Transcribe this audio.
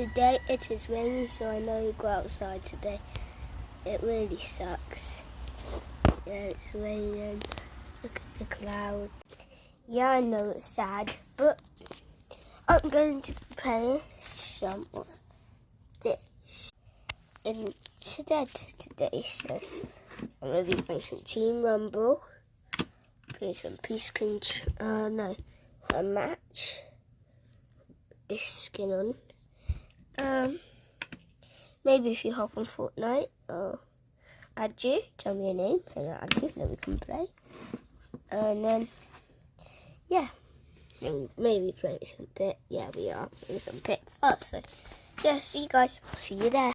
today it is raining, so I know you go outside today. It really sucks. Yeah, it's raining. Look at the clouds. Yeah, I know it's sad, but I'm going to play some of this instead today. So I'm going to be playing some Team Rumble, play some Peace Control, a match. This skin on. Maybe if you hop on Fortnite, I'll add you, tell me your name, and I'll add you, then we can play. And then, yeah, maybe play some pit. Yeah, we are playing some pit first. So, yeah, see you guys. See you there.